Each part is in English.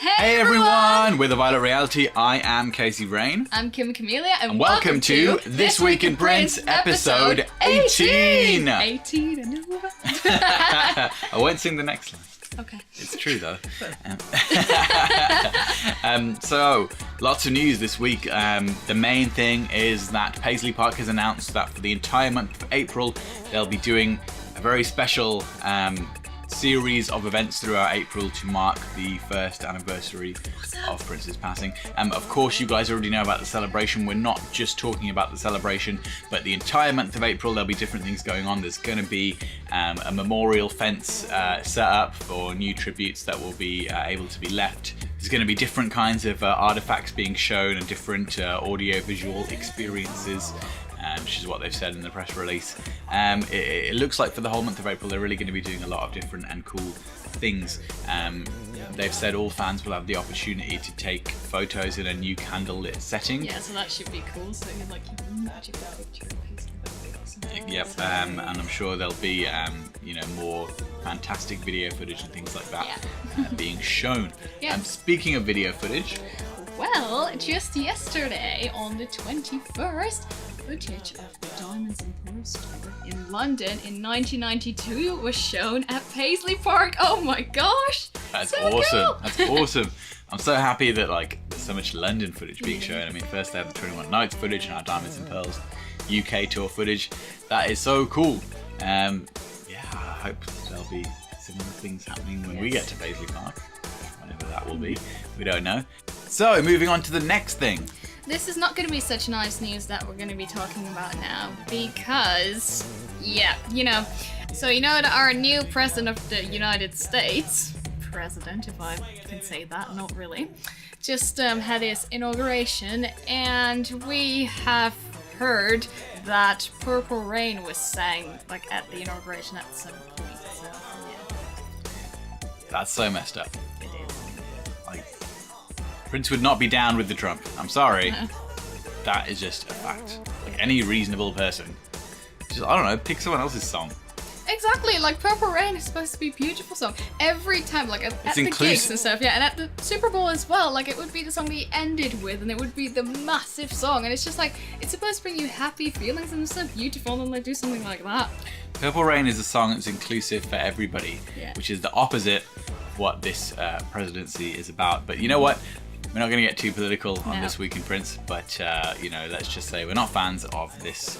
Hey everyone! We're The Violet Reality. I am Casey Rain. I'm Kim Camellia, and welcome to This Week in Prince, episode 18! 18, I know. I won't sing the next line. Okay. It's true though. So, lots of news this week. The main thing is that Paisley Park has announced that for the entire month of April, they'll be doing a very special series of events throughout April to mark the first anniversary of Prince's passing. Of course, you guys already know about the celebration. We're not just talking about the celebration, but the entire month of April, there'll be different things going on. There's going to be a memorial fence set up for new tributes that will be able to be left. There's going to be different kinds of artifacts being shown and different audio-visual experiences, which is what they've said in the press release. It looks like for the whole month of April, they're really going to be doing a lot of different and cool things. They've said all fans will have the opportunity to take photos in a new candlelit setting. Yeah, so that should be cool. So you can magic that picture of Paisley. That would be awesome. Yep, and I'm sure there'll be more fantastic video footage and things like that being shown. Yeah. Speaking of video footage, well, just yesterday on the 21st, footage of the Diamonds and Pearls tour in London in 1992 was shown at Paisley Park. Oh my gosh! That's so awesome. Cool. That's awesome. I'm so happy that there's so much London footage being shown. I mean, first they have the 21 Nights footage and our Diamonds and Pearls UK tour footage. That is so cool. I hope there'll be similar things happening when we get to Paisley Park. Whenever that will be. We don't know. So, moving on to the next thing. This is not going to be such nice news that we're going to be talking about now because, so you know that our new president of the United States, president if I can say that, not really, just had his inauguration, and we have heard that Purple Rain was sang at the inauguration at some point, so yeah. That's so messed up. It is. Prince would not be down with the Trump. I'm sorry. That is just a fact. Any reasonable person, pick someone else's song. Exactly, Purple Rain is supposed to be a beautiful song. Every time, at the gigs and stuff, and at the Super Bowl as well, it would be the song that he ended with, and it would be the massive song, and it's just it's supposed to bring you happy feelings, and it's so beautiful, and they do something like that. Purple Rain is a song that's inclusive for everybody, which is the opposite of what this presidency is about. But you know what? We're not going to get too political on This Week in Prince, but let's just say we're not fans of this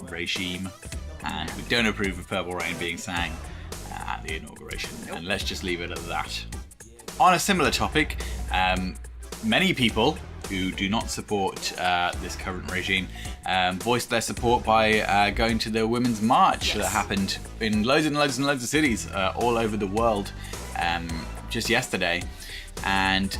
regime, and we don't approve of Purple Rain being sang at the inauguration. And let's just leave it at that. On a similar topic, many people who do not support this current regime voiced their support by going to the Women's March that happened in loads and loads and loads of cities all over the world just yesterday. And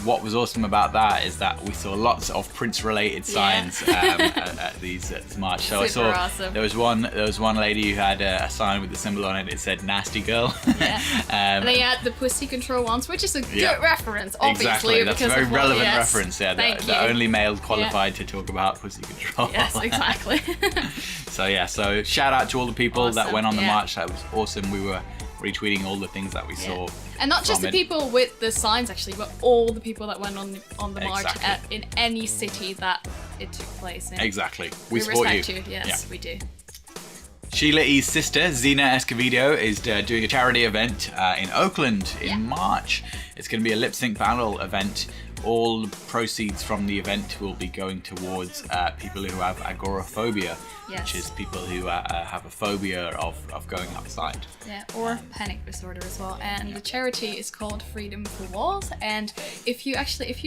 what was awesome about that is that we saw lots of Prince-related signs at this march. So I saw awesome. there was one lady who had a sign with the symbol on it. It said "Nasty Girl." Yeah. And they had the Pussy Control ones, which is a good reference, obviously. Exactly, that's a very relevant reference. Yeah, the only male qualified to talk about Pussy Control. Yes, exactly. So shout out to all the people that went on the march. That was awesome. We were retweeting all the things that we saw. And not just the people with the signs, actually, but all the people that went on the march in any city that it took place in. Exactly. We support you. Respect you. Yes, we do. Sheila E's sister, Zina Escovedo, is doing a charity event in Oakland in March. It's going to be a Lipsync battle event. All the proceeds from the event will be going towards people who have agoraphobia, which is people who have a phobia of going outside. Yeah, or panic disorder as well. And the charity is called Freedom for Walls. And if you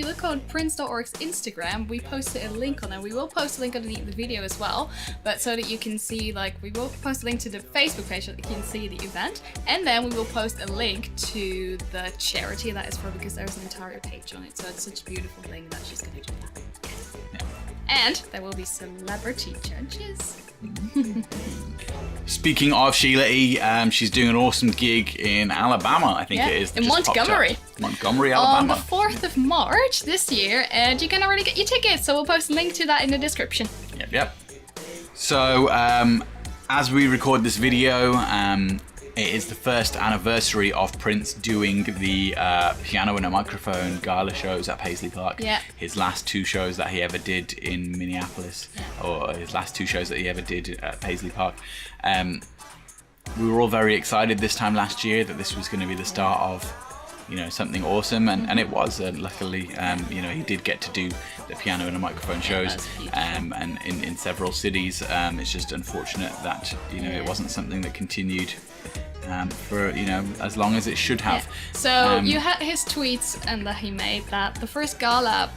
look on Prince.org's Instagram, we posted a link on there. We will post a link underneath the video as well, but so that you can see, we will post a link to the Facebook page so that you can see the event, and then we will post a link to the charity that is for, because there's an entire page on it. So it's such a beautiful thing that she's going to do that. Yeah. And there will be celebrity judges. Speaking of Sheila E, she's doing an awesome gig in Alabama, I think it is. In Montgomery. Montgomery, Alabama. On the 4th of March this year, and you can already get your tickets, so we'll post a link to that in the description. Yep. So, as we record this video, It is the first anniversary of Prince doing the piano and a microphone gala shows at Paisley Park. Yeah. His last 2 shows that he ever did in Minneapolis, or his last 2 shows that he ever did at Paisley Park. We were all very excited this time last year that this was going to be the start of, you know, something awesome, and it was. Luckily, you know, he did get to do the piano and a microphone shows, and in several cities. It's just unfortunate that, you know, it wasn't something that continued for, you know, as long as it should have. So you had his tweets and that he made that the first gala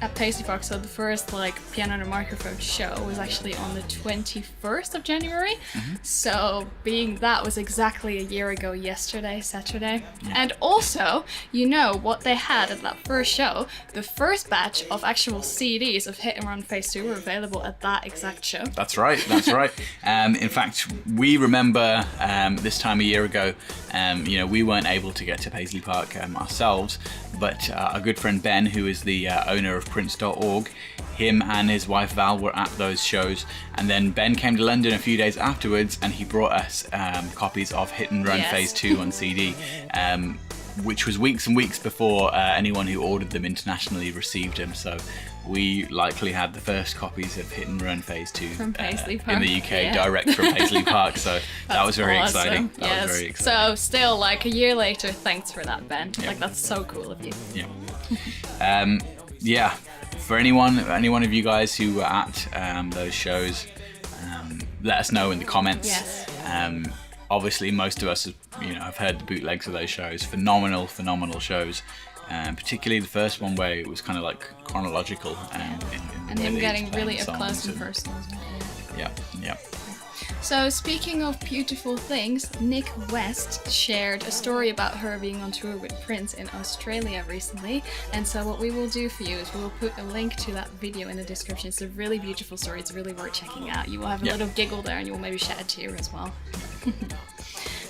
at Paisley Park, so the first like piano and a microphone show was actually on the 21st of January. So being that was exactly a year ago yesterday, Saturday. And also, you know what they had at that first show, the first batch of actual CDs of Hit and Run Phase 2 were available at that exact show. That's right, that's right. In fact, we remember this time a year ago, you know, we weren't able to get to Paisley Park ourselves, but our good friend Ben, who is the owner of Prince.org, him and his wife Val were at those shows, and then Ben came to London a few days afterwards and he brought us copies of Hit and Run Phase 2 on CD, which was weeks and weeks before anyone who ordered them internationally received them. So we likely had the first copies of Hit and Run Phase 2 from Paisley Park in the UK, direct from Paisley Park. So that was very exciting. That was very exciting. So still, like a year later, thanks for that, Ben. Like, that's so cool of you. Yeah. For anyone of you guys who were at those shows, let us know in the comments. Yes. Obviously, most of us, you know, have heard the bootlegs of those shows. Phenomenal shows. Particularly the first one where it was kind of like chronological. And him getting really up close and personal as well. Yeah. So speaking of beautiful things, Nik West shared a story about her being on tour with Prince in Australia recently. And so what we will do for you is we will put a link to that video in the description. It's a really beautiful story. It's really worth checking out. You will have a little giggle there and you will maybe shed a tear as well.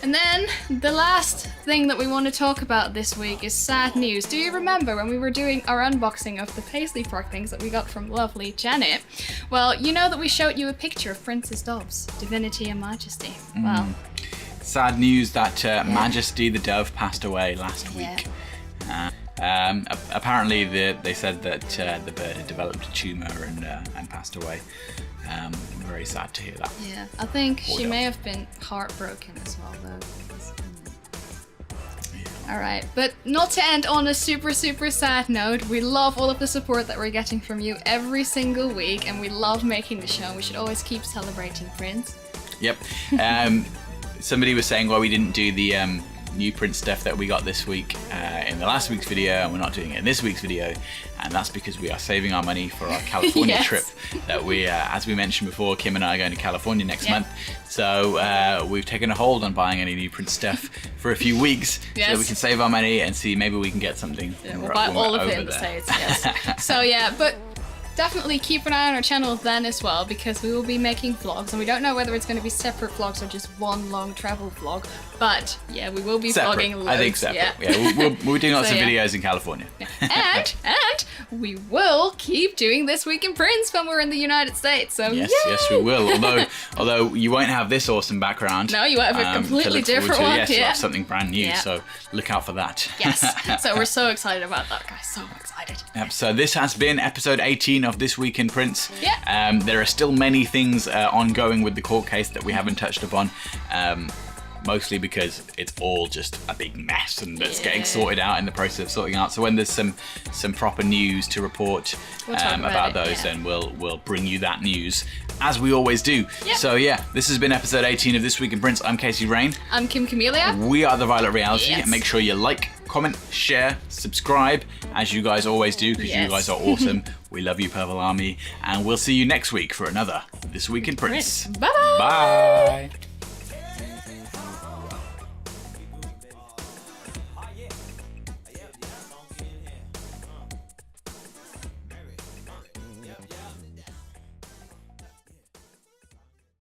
And then the last thing that we want to talk about this week is sad news. Do you remember when we were doing our unboxing of the Paisley Park things that we got from lovely Janet? Well, you know that we showed you a picture of Princess Dove's Divinity and Majesty. Well, sad news that Majesty the Dove passed away last week. Apparently they said that the bird had developed a tumour and passed away. Very sad to hear that. Yeah, I think she may have been heartbroken as well, though. Alright, but not to end on a super sad note, we love all of the support that we're getting from you every single week, and we love making the show. We should always keep celebrating Prince. Yep. Somebody was saying why we didn't do the new Prince stuff that we got this week in the last week's video, and we're not doing it in this week's video, and that's because we are saving our money for our California trip that we, as we mentioned before, Kim and I are going to California next month. So we've taken a hold on buying any new Prince stuff for a few weeks so that we can save our money and see maybe we can get something. We'll buy all of it in the States, So yeah, but definitely keep an eye on our channel then as well, because we will be making vlogs, and we don't know whether it's going to be separate vlogs or just one long travel vlog, but yeah, we will be vlogging loads. I think separate. We're doing lots of videos in California. And we will keep doing This Week in Prince when we're in the United States. So yes, we will. Although you won't have this awesome background. No, you won't have a completely different one. Yes, you'll have something brand new. So look out for that. Yes. So we're so excited about that, guys. So excited. So this has been episode 18 of This Week in Prince. Yeah. There are still many things ongoing with the court case that we haven't touched upon. Mostly because it's all just a big mess and it's getting sorted out in the process of sorting out. So when there's some proper news to report about those, then we'll bring you that news, as we always do. So yeah, this has been episode 18 of This Week in Prince. I'm Casey Rain. I'm Kim Camellia. We are The Violet Reality. Make sure you like, comment, share, subscribe, as you guys always do, because you guys are awesome. We love you, Purple Army, and we'll see you next week for another This Week in Prince. Bye-bye. Bye.